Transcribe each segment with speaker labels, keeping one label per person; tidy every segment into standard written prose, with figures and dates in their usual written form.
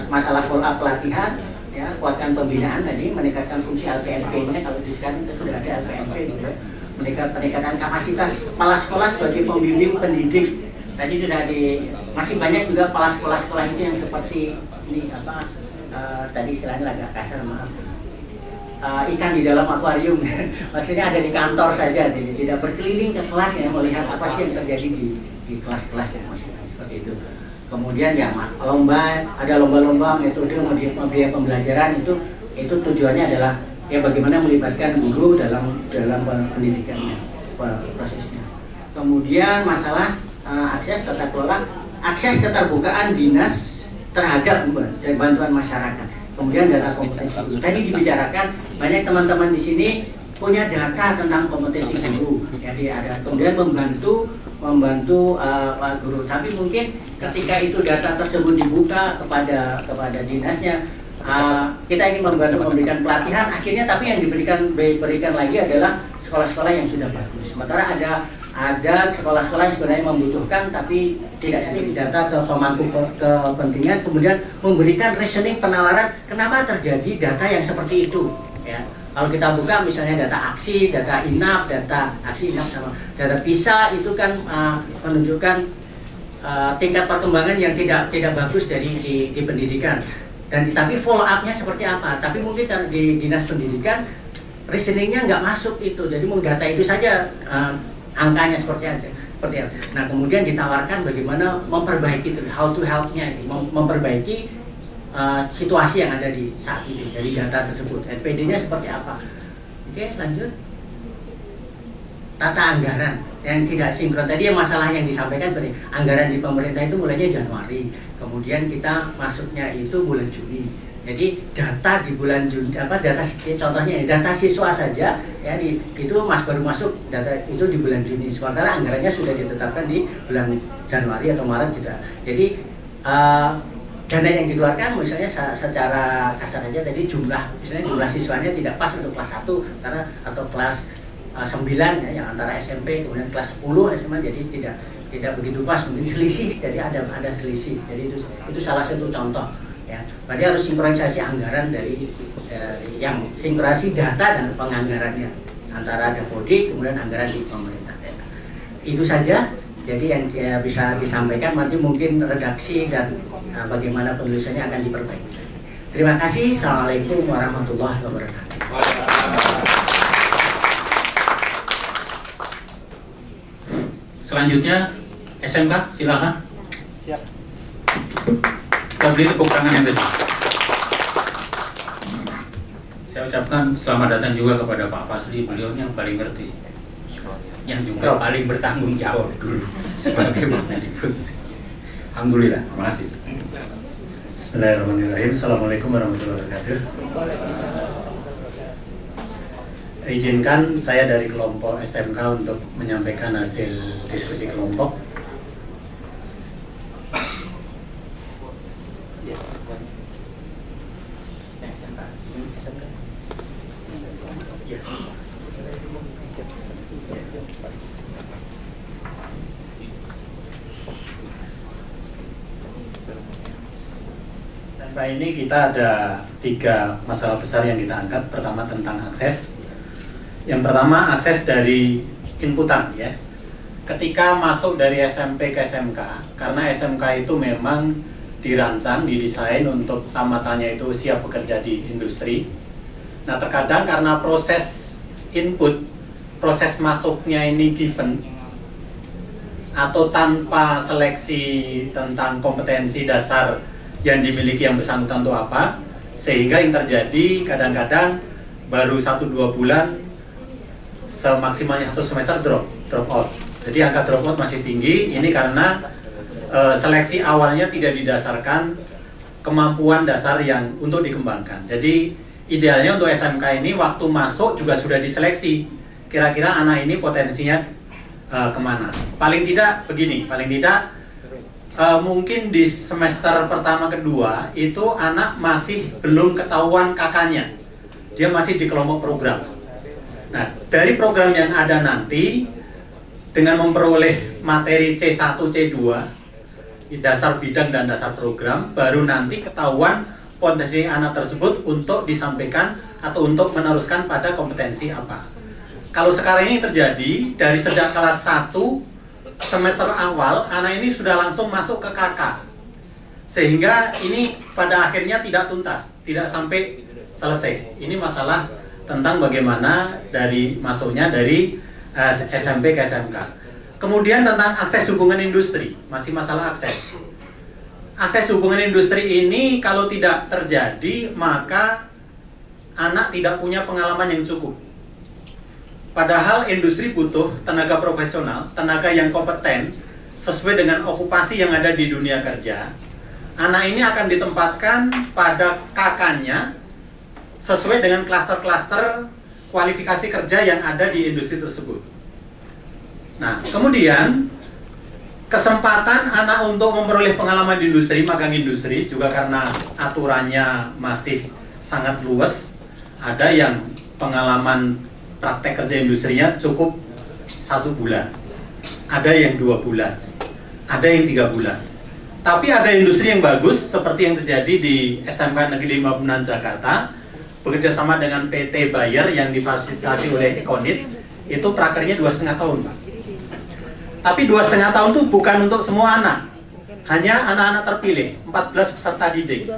Speaker 1: masalah follow up pelatihan, ya, kuatkan pembinaan tadi, meningkatkan fungsi LPMP-nya, kalau di sekarang kita sudah ada LPMP gitu, peningkatan kapasitas kepala sekolah sebagai pembimbing pendidik. Tadi sudah masih banyak juga kepala sekolah-sekolah itu yang seperti ini tadi istilahnya agak kasar, maaf, ikan di dalam akuarium. Maksudnya ada di kantor saja, tidak berkeliling ke kelas ya, melihat apa sih yang terjadi di kelas-kelas yang maksudnya seperti itu. Kemudian ya ada lomba-lomba metode media pembelajaran, itu tujuannya adalah ya bagaimana melibatkan guru dalam pendidikannya, prosesnya. Kemudian masalah akses tata kelola, akses keterbukaan dinas terhadap bantuan masyarakat. Kemudian data kompetensi guru. Tadi dibicarakan banyak teman-teman di sini punya data tentang kompetensi guru. Jadi ada kemudian membantu Pak Guru. Tapi mungkin ketika itu data tersebut dibuka kepada dinasnya, kita ingin memberikan pelatihan, akhirnya tapi yang diberikan lagi adalah sekolah-sekolah yang sudah bagus. Sementara ada sekolah-sekolah yang sebenarnya membutuhkan tapi tidak jadi data ke pemangku kepentingan, kemudian memberikan reasoning penalaran kenapa terjadi data yang seperti itu, ya. Kalau kita buka misalnya data aksi, data inap, data aksi inap sama data PISA, itu kan menunjukkan tingkat perkembangan yang tidak bagus di pendidikan. Dan tapi follow up-nya seperti apa? Tapi mungkin di dinas pendidikan reasoningnya nggak masuk itu, jadi mengdata itu saja angkanya seperti apa. Nah kemudian ditawarkan bagaimana memperbaiki itu, how to help-nya, memperbaiki situasi yang ada di saat itu dari data tersebut. NPD-nya seperti apa? Oke, lanjut. Tata anggaran yang tidak sinkron. Tadi yang masalah yang disampaikan seperti anggaran di pemerintah itu mulainya Januari, kemudian kita masuknya itu bulan Juni. Jadi data di bulan Juni, data contohnya data siswa saja ya itu baru masuk data itu di bulan Juni, sementara anggarannya sudah ditetapkan di bulan Januari atau Maret gitu. Jadi dana yang dikeluarkan misalnya secara kasar saja tadi misalnya jumlah siswanya tidak pas untuk kelas 1 karena atau kelas 9 ya, yang antara SMP kemudian kelas 10 SMA, jadi tidak begitu pas, mungkin selisih, jadi ada selisih. Jadi itu salah satu contoh ya. Berarti harus sinkronisasi anggaran dari yang sinkronisasi data dan penganggarannya antara Dapodik kemudian anggaran di pemerintah daerah. Itu saja. Jadi yang bisa disampaikan nanti mungkin redaksi dan bagaimana penulisannya akan diperbaiki. Terima kasih. Assalamualaikum warahmatullahi wabarakatuh.
Speaker 2: Selanjutnya SMK, silakan.
Speaker 3: Siap.
Speaker 2: Kita beri tepuk tangan yang tadi. Saya ucapkan selamat datang juga kepada Pak Fasli, beliau yang paling ngerti, yang juga paling bertanggung jawab dulu sebagai Mendikbud. Alhamdulillah, terima kasih.
Speaker 4: Bismillahirrahmanirrahim. Assalamualaikum warahmatullahi wabarakatuh. Izinkan saya dari kelompok SMK untuk menyampaikan hasil diskusi kelompok. Tanpa ini kita ada 3 masalah besar yang kita angkat. Pertama tentang akses. Yang pertama akses dari inputan ya. Ketika masuk dari SMP ke SMK, karena SMK itu memang dirancang, didesain untuk tamatannya itu siap bekerja di industri. Nah terkadang karena proses input, proses masuknya ini given atau tanpa seleksi tentang kompetensi dasar yang dimiliki yang bersangkutan itu apa, sehingga yang terjadi kadang-kadang baru 1-2 bulan, semaksimalnya 1 semester drop out. Jadi angka drop out masih tinggi. Ini karena seleksi awalnya tidak didasarkan kemampuan dasar yang untuk dikembangkan. Jadi idealnya untuk SMK ini waktu masuk juga sudah diseleksi, kira-kira anak ini potensinya kemana. Paling tidak begini, paling tidak mungkin di semester pertama kedua itu anak masih belum ketahuan kakaknya, dia masih di kelompok program. Nah dari program yang ada nanti dengan memperoleh materi C1, C2 dasar bidang dan dasar program, baru nanti ketahuan potensi anak tersebut untuk disampaikan atau untuk meneruskan pada kompetensi apa. Kalau sekarang ini terjadi dari sejak kelas 1 semester awal, anak ini sudah langsung masuk ke KK, sehingga ini pada akhirnya tidak tuntas, tidak sampai selesai. Ini masalah tentang bagaimana dari masuknya dari SMP ke SMK. Kemudian tentang akses hubungan industri, masih masalah akses. Akses hubungan industri ini kalau tidak terjadi, maka anak tidak punya pengalaman yang cukup. Padahal industri butuh tenaga profesional, tenaga yang kompeten, sesuai dengan okupasi yang ada di dunia kerja. Anak ini akan ditempatkan pada KK-nya, sesuai dengan klaster-klaster kualifikasi kerja yang ada di industri tersebut. Nah, kemudian kesempatan anak untuk memperoleh pengalaman di industri, magang industri juga karena aturannya masih sangat luas. Ada yang pengalaman praktek kerja industrinya cukup 1 bulan, ada yang 2 bulan, ada yang 3 bulan. Tapi ada industri yang bagus seperti yang terjadi di SMK Negeri 5 Benan Jakarta, bekerjasama dengan PT Bayer yang difasilitasi oleh Econit, itu prakernya 2,5 tahun, Pak. Tapi 2,5 tahun itu bukan untuk semua anak, hanya anak-anak terpilih, 14 peserta didik.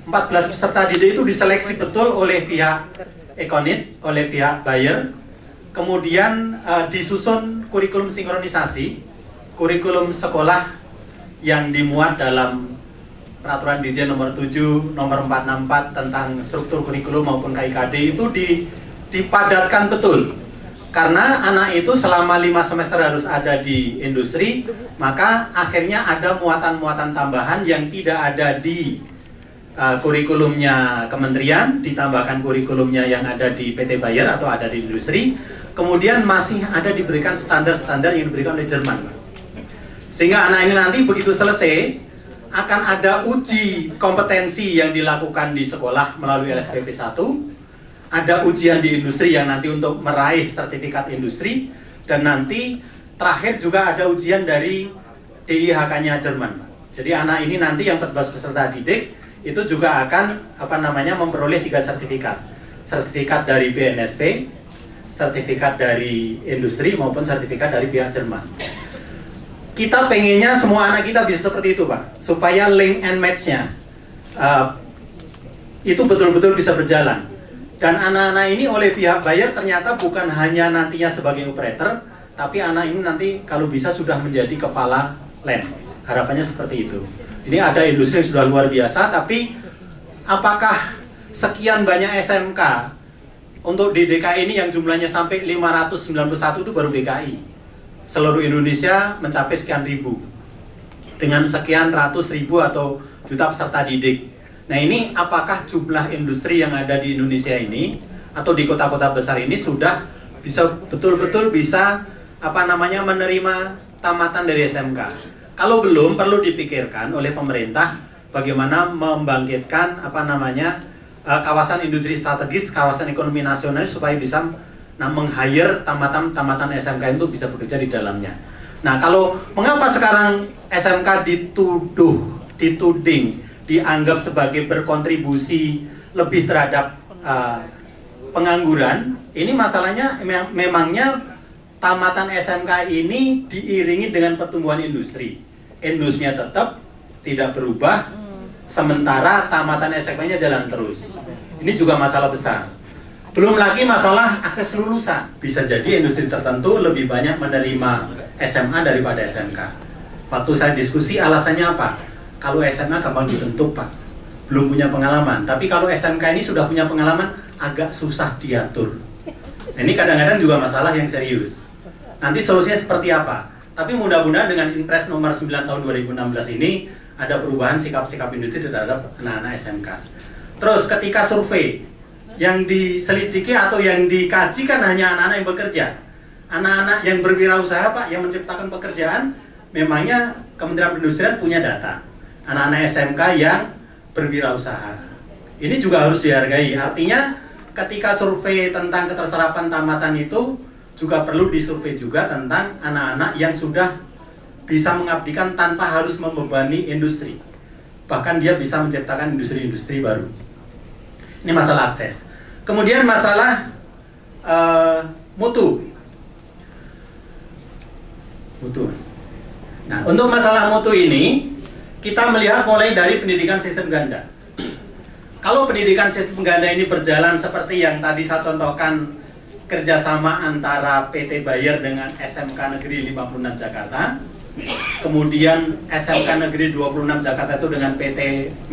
Speaker 4: 14 peserta didik itu diseleksi betul oleh pihak Econit, oleh pihak Bayer. Kemudian disusun kurikulum sinkronisasi, kurikulum sekolah yang dimuat dalam Peraturan Dirjen nomor 7, nomor 464 tentang struktur kurikulum maupun KIKD itu dipadatkan betul. Karena anak itu selama 5 semester harus ada di industri, maka akhirnya ada muatan-muatan tambahan yang tidak ada di kurikulumnya kementerian, ditambahkan kurikulumnya yang ada di PT Bayer atau ada di industri, kemudian masih ada diberikan standar-standar yang diberikan oleh Jerman. Sehingga anak ini nanti begitu selesai, akan ada uji kompetensi yang dilakukan di sekolah melalui LSPP 1, ada ujian di industri yang nanti untuk meraih sertifikat industri, dan nanti terakhir juga ada ujian dari DIHK-nya Jerman. Jadi anak ini nanti yang 14 peserta didik itu juga akan memperoleh 3 sertifikat. Sertifikat dari BNSP, sertifikat dari industri maupun sertifikat dari pihak Jerman. Kita pengennya semua anak kita bisa seperti itu, Pak, supaya link and match-nya itu betul-betul bisa berjalan. Dan anak-anak ini oleh pihak Bayer ternyata bukan hanya nantinya sebagai operator, tapi anak ini nanti kalau bisa sudah menjadi kepala lab. Harapannya seperti itu. Ini ada industri yang sudah luar biasa, tapi apakah sekian banyak SMK untuk di DKI ini yang jumlahnya sampai 591 itu baru DKI. Seluruh Indonesia mencapai sekian ribu. Dengan sekian ratus ribu atau juta peserta didik. Nah, ini apakah jumlah industri yang ada di Indonesia ini atau di kota-kota besar ini sudah bisa betul-betul bisa menerima tamatan dari SMK? Kalau belum, perlu dipikirkan oleh pemerintah bagaimana membangkitkan kawasan industri strategis, kawasan ekonomi nasional supaya bisa meng-hire tamatan SMK itu bisa bekerja di dalamnya. Nah, kalau mengapa sekarang SMK dituding dianggap sebagai berkontribusi lebih terhadap pengangguran, ini masalahnya memangnya tamatan SMK ini diiringi dengan pertumbuhan industri. Industrinya tetap tidak berubah, sementara tamatan SMK-nya jalan terus. Ini juga masalah besar. Belum lagi masalah akses lulusan. Bisa jadi industri tertentu lebih banyak menerima SMA daripada SMK. Waktu saya diskusi alasannya apa? Kalau SMA gampang dibentuk, Pak, belum punya pengalaman. Tapi kalau SMK ini sudah punya pengalaman, agak susah diatur. Nah, ini kadang-kadang juga masalah yang serius. Nanti solusinya seperti apa? Tapi mudah-mudahan dengan Impres nomor 9 tahun 2016 ini ada perubahan sikap-sikap industri terhadap anak-anak SMK. Terus ketika survei yang diselidiki atau yang dikaji kan hanya anak-anak yang bekerja. Anak-anak yang berwirausaha, Pak, yang menciptakan pekerjaan, memangnya Kementerian Perindustrian punya data. Anak-anak SMK yang berwirausaha. Ini juga harus dihargai. Artinya ketika survei tentang keterserapan tamatan itu juga perlu disurvei juga tentang anak-anak yang sudah bisa mengabdikan tanpa harus membebani industri. Bahkan dia bisa menciptakan industri-industri baru. Ini masalah akses. Kemudian masalah mutu. Mas. Nah, untuk masalah mutu ini, kita melihat mulai dari pendidikan sistem ganda. Kalau pendidikan sistem ganda ini berjalan seperti yang tadi saya contohkan, kerjasama antara PT Bayer dengan SMK Negeri 56 Jakarta, kemudian SMK Negeri 26 Jakarta itu dengan PT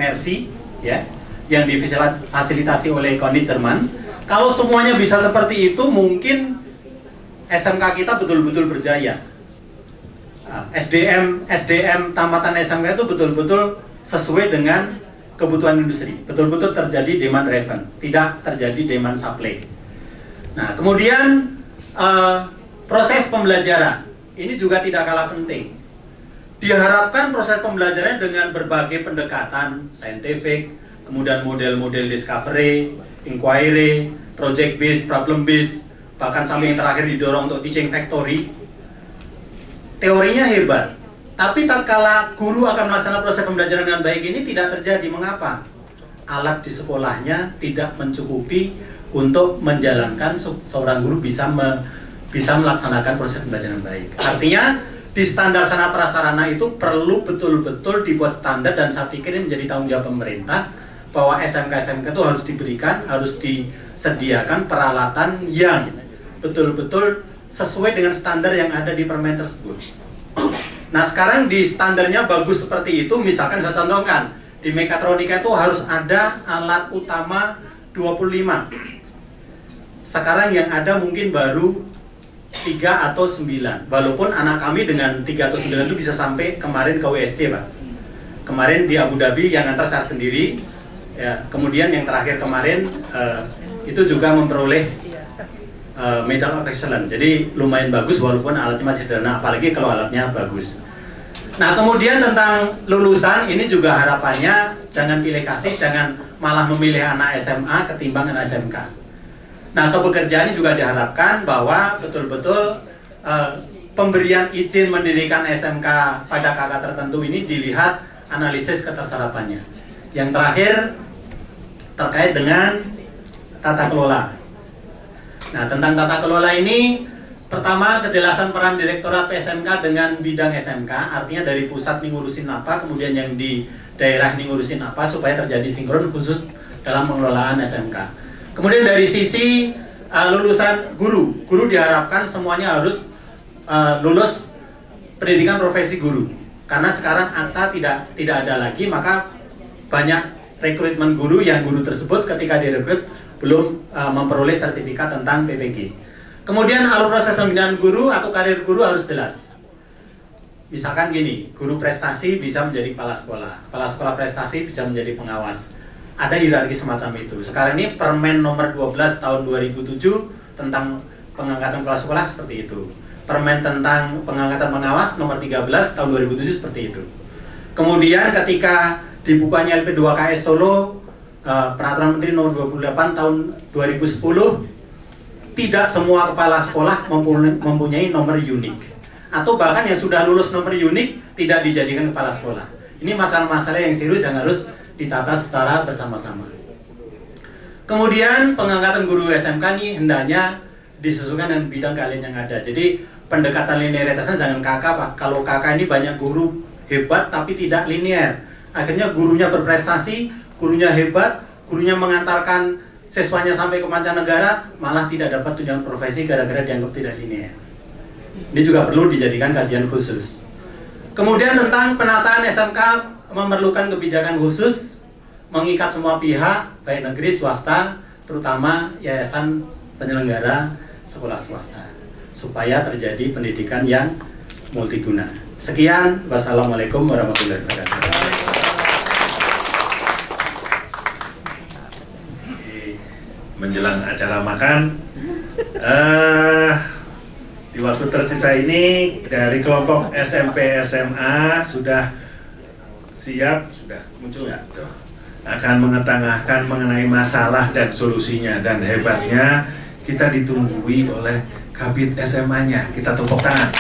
Speaker 4: Mercy, ya, yang difasilitasi oleh KONI Jerman. Kalau semuanya bisa seperti itu, mungkin SMK kita betul-betul berjaya. SDM tamatan SMK itu betul-betul sesuai dengan kebutuhan industri, betul-betul terjadi demand driven, tidak terjadi demand supply. Nah, kemudian proses pembelajaran ini juga tidak kalah penting. Diharapkan proses pembelajarannya dengan berbagai pendekatan saintifik, kemudian model-model discovery, inquiry, project based, problem based, bahkan sampai yang terakhir didorong untuk teaching factory. Teorinya hebat, tapi tatkala guru akan melaksanakan proses pembelajaran dengan baik ini tidak terjadi. Mengapa? Alat di sekolahnya tidak mencukupi untuk menjalankan seorang guru bisa melaksanakan proses pembelajaran dengan baik. Artinya di standar sarana prasarana itu perlu betul-betul dibuat standar, dan saya pikir ini menjadi tanggung jawab pemerintah bahwa SMK-SMK itu harus diberikan, harus disediakan peralatan yang betul-betul sesuai dengan standar yang ada di permen tersebut. Nah, sekarang di standarnya bagus seperti itu, misalkan saya contohkan, di mekatronika itu harus ada alat utama 25. Sekarang yang ada mungkin baru 3 atau 9. Walaupun anak kami dengan 3 atau 9 itu bisa sampai kemarin ke WSC, Pak. Kemarin di Abu Dhabi yang antar saya sendiri, ya, kemudian yang terakhir kemarin itu juga memperoleh Medal of Excellence. Jadi lumayan bagus walaupun alatnya masih sederhana, apalagi kalau alatnya bagus. Nah, kemudian tentang lulusan ini juga harapannya jangan pilih kasih, jangan malah memilih anak SMA ketimbang anak SMK. Nah, kepekerjaan ini juga diharapkan bahwa betul-betul pemberian izin mendirikan SMK pada kakak tertentu ini dilihat analisis keterserapannya. Yang terakhir terkait dengan tata kelola. Nah, tentang tata kelola ini, pertama kejelasan peran Direktorat PSMK dengan bidang SMK, artinya dari pusat nih ngurusin apa, kemudian yang di daerah nih ngurusin apa, supaya terjadi sinkron khusus dalam pengelolaan SMK. Kemudian dari sisi lulusan guru diharapkan semuanya harus lulus pendidikan profesi guru, karena sekarang akta tidak ada lagi, maka banyak rekrutmen guru yang guru tersebut ketika direkrut belum memperoleh sertifikat tentang PPG. Kemudian alur proses pembinaan guru atau karir guru harus jelas. Misalkan gini, guru prestasi bisa menjadi kepala sekolah prestasi bisa menjadi pengawas. Ada hierarki semacam itu. Sekarang ini Permen nomor 12 tahun 2007 tentang pengangkatan kepala sekolah seperti itu. Permen tentang pengangkatan pengawas nomor 13 tahun 2007 seperti itu. Kemudian ketika dibukanya LP2KS Solo, Peraturan Menteri nomor 28 tahun 2010, tidak semua kepala sekolah mempunyai nomor unik, atau bahkan yang sudah lulus nomor unik tidak dijadikan kepala sekolah. Ini masalah-masalah yang serius yang harus ditata secara bersama-sama. Kemudian pengangkatan guru SMK ini hendaknya disesuaikan dengan bidang keahlian yang ada. Jadi pendekatan linearitasnya jangan kakak, Pak. Kalau kakak ini banyak guru hebat tapi tidak linear, akhirnya gurunya berprestasi, gurunya hebat, gurunya mengantarkan siswanya sampai ke mancanegara, malah tidak dapat tunjangan profesi gara-gara dianggap tidak linear. Ini juga perlu dijadikan kajian khusus. Kemudian tentang penataan SMK memerlukan kebijakan khusus, mengikat semua pihak, baik negeri, swasta, terutama yayasan penyelenggara sekolah swasta, supaya terjadi pendidikan yang multiguna. Sekian, wassalamualaikum warahmatullahi wabarakatuh.
Speaker 3: Menjelang acara makan, di waktu tersisa ini dari kelompok SMP SMA sudah siap, sudah muncul ya, akan mengetengahkan mengenai masalah dan solusinya, dan hebatnya kita ditunggui oleh Kabid SMA-nya. Kita tepuk tangan.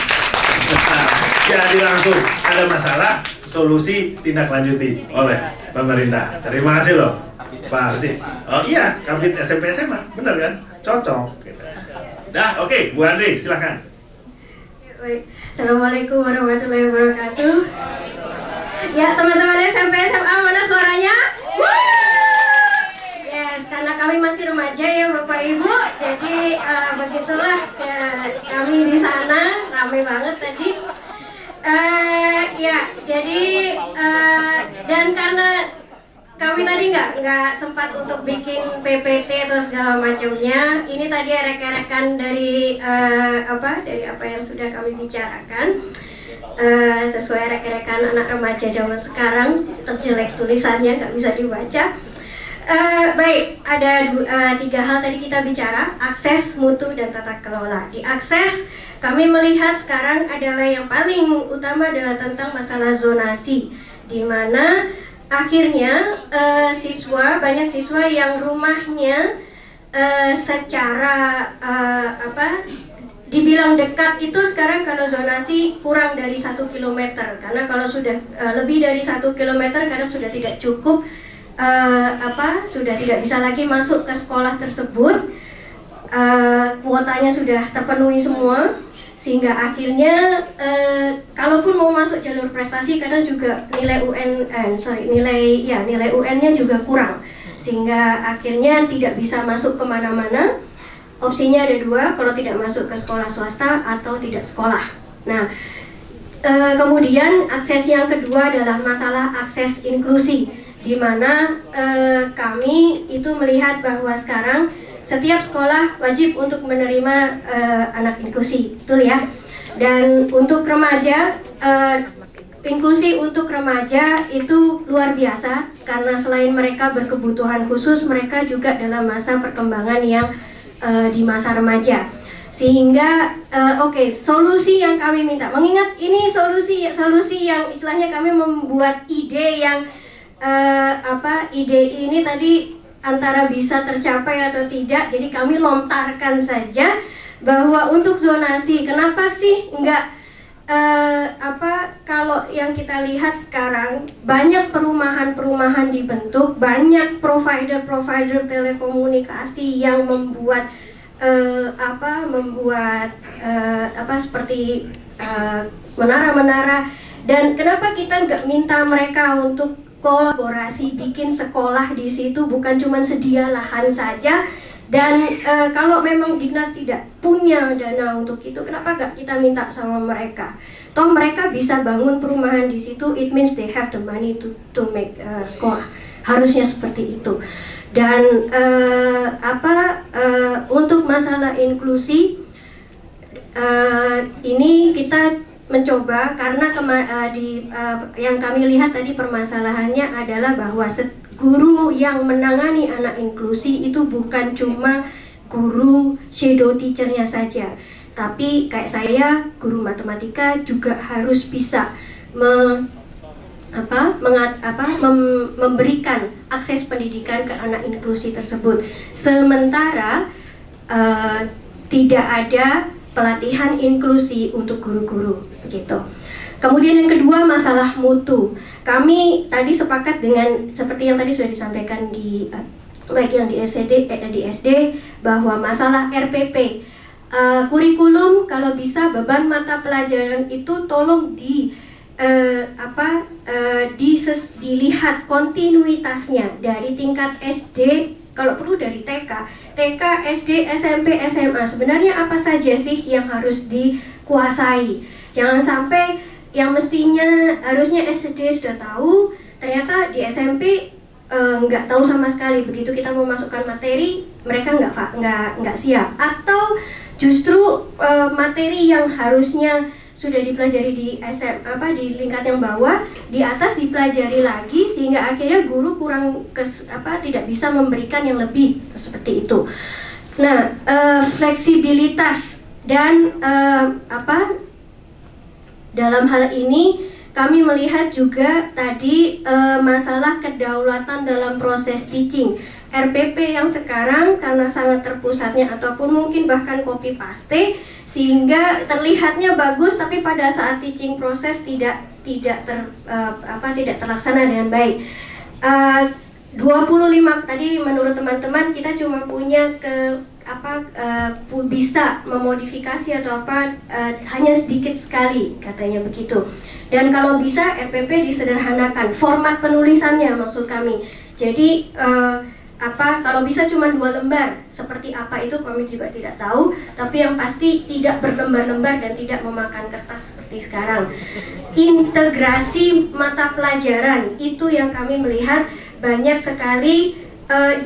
Speaker 3: Jadi langsung ada masalah, solusi tindak lanjuti oleh pemerintah. Terima kasih loh Pak Sip. Oh iya, Kabit SMP SMA, bener kan? Cocok. Gitu. Dah, oke, Bu Andri, silakan.
Speaker 5: Assalamualaikum warahmatullahi wabarakatuh. Ya, teman-teman SMP SMA, mana suaranya? Yes, karena kami masih remaja ya Bapak Ibu, jadi begitulah kami di sana, ramai banget tadi. Ya, jadi dan karena kami tadi nggak sempat untuk bikin PPT atau segala macamnya. Ini tadi rek-rekan dari apa yang sudah kami bicarakan. Sesuai rek-rekan anak remaja zaman sekarang, terjelek tulisannya nggak bisa dibaca. Baik, ada 3 hal tadi kita bicara: akses, mutu, dan tata kelola. Di akses, kami melihat sekarang adalah yang paling utama adalah tentang masalah zonasi, di mana akhirnya banyak siswa yang rumahnya secara dibilang dekat itu sekarang kalau zonasi kurang dari 1 km, karena kalau sudah lebih dari 1 km kadang sudah tidak cukup, sudah tidak bisa lagi masuk ke sekolah tersebut, kuotanya sudah terpenuhi semua. Sehingga akhirnya kalaupun mau masuk jalur prestasi kadang juga nilai UN-nya juga kurang, sehingga akhirnya tidak bisa masuk kemana-mana. Opsinya ada 2, kalau tidak masuk ke sekolah swasta atau tidak sekolah. Nah, kemudian akses yang kedua adalah masalah akses inklusi, di mana kami itu melihat bahwa sekarang setiap sekolah wajib untuk menerima anak inklusi, betul ya? Dan untuk remaja, inklusi untuk remaja itu luar biasa, karena selain mereka berkebutuhan khusus, mereka juga dalam masa perkembangan yang di masa remaja. Sehingga solusi yang kami minta, mengingat ini solusi yang istilahnya kami membuat ide yang ide ini tadi antara bisa tercapai atau tidak, jadi kami lontarkan saja bahwa untuk zonasi, kenapa sih enggak kalau yang kita lihat sekarang banyak perumahan dibentuk, banyak provider telekomunikasi yang membuat seperti menara-menara, dan kenapa kita nggak minta mereka untuk kolaborasi bikin sekolah di situ, bukan cuma sedia lahan saja. Dan kalau memang Dignas tidak punya dana untuk itu, kenapa gak kita minta sama mereka? Toh mereka bisa bangun perumahan di situ, it means they have the money to make sekolah. Harusnya seperti itu. Dan untuk masalah inklusi, ini kita mencoba, karena yang kami lihat tadi permasalahannya adalah bahwa guru yang menangani anak inklusi itu bukan cuma guru shadow teachernya saja, tapi kayak saya, guru matematika juga harus bisa memberikan akses pendidikan ke anak inklusi tersebut. Sementara tidak ada pelatihan inklusi untuk guru-guru, begitu. Kemudian yang kedua, masalah mutu. Kami tadi sepakat dengan seperti yang tadi sudah disampaikan di baik yang di SD bahwa masalah RPP, kurikulum kalau bisa beban mata pelajaran itu tolong dilihat kontinuitasnya dari tingkat SD. Kalau perlu dari TK, SD, SMP, SMA, sebenarnya apa saja sih yang harus dikuasai? Jangan sampai yang mestinya harusnya SD sudah tahu, ternyata di SMP nggak tahu sama sekali. Begitu kita mau masukkan materi, mereka nggak siap. Atau justru materi yang harusnya sudah dipelajari di di tingkat yang bawah, di atas dipelajari lagi, sehingga akhirnya guru kurang tidak bisa memberikan yang lebih, seperti itu. Nah, fleksibilitas dan dalam hal ini kami melihat juga tadi masalah kedaulatan dalam proses teaching. RPP yang sekarang karena sangat terpusatnya ataupun mungkin bahkan copy paste sehingga terlihatnya bagus tapi pada saat teaching proses tidak terlaksana dengan baik. 25 tadi menurut teman-teman kita cuma punya bisa memodifikasi atau hanya sedikit sekali katanya begitu. Dan kalau bisa RPP disederhanakan format penulisannya maksud kami. Jadi kalau bisa cuma 2 lembar, seperti apa itu kami juga tidak tahu, tapi yang pasti tidak berlembar-lembar dan tidak memakan kertas seperti sekarang. Integrasi mata pelajaran itu yang kami melihat banyak sekali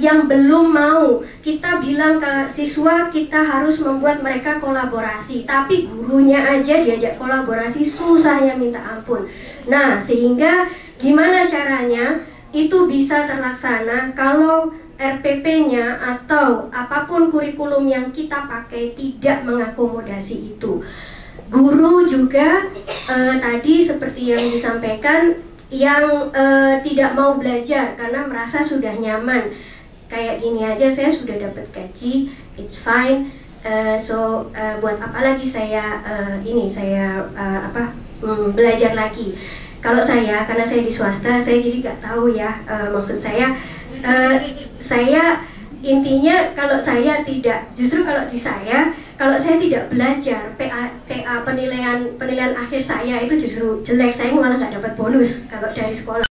Speaker 5: yang belum mau. Kita bilang ke siswa kita harus membuat mereka kolaborasi, tapi gurunya aja diajak kolaborasi susahnya minta ampun. Nah, sehingga gimana caranya itu bisa terlaksana kalau RPP-nya atau apapun kurikulum yang kita pakai tidak mengakomodasi itu. Guru juga tadi seperti yang disampaikan yang tidak mau belajar karena merasa sudah nyaman. Kayak gini aja saya sudah dapat gaji, it's fine. Buat apa lagi saya belajar lagi. Kalau saya, karena saya di swasta, saya jadi nggak tahu ya. Maksud saya intinya kalau saya tidak, justru kalau saya tidak belajar, PA penilaian akhir saya itu justru jelek. Saya malah nggak dapat bonus kalau dari sekolah.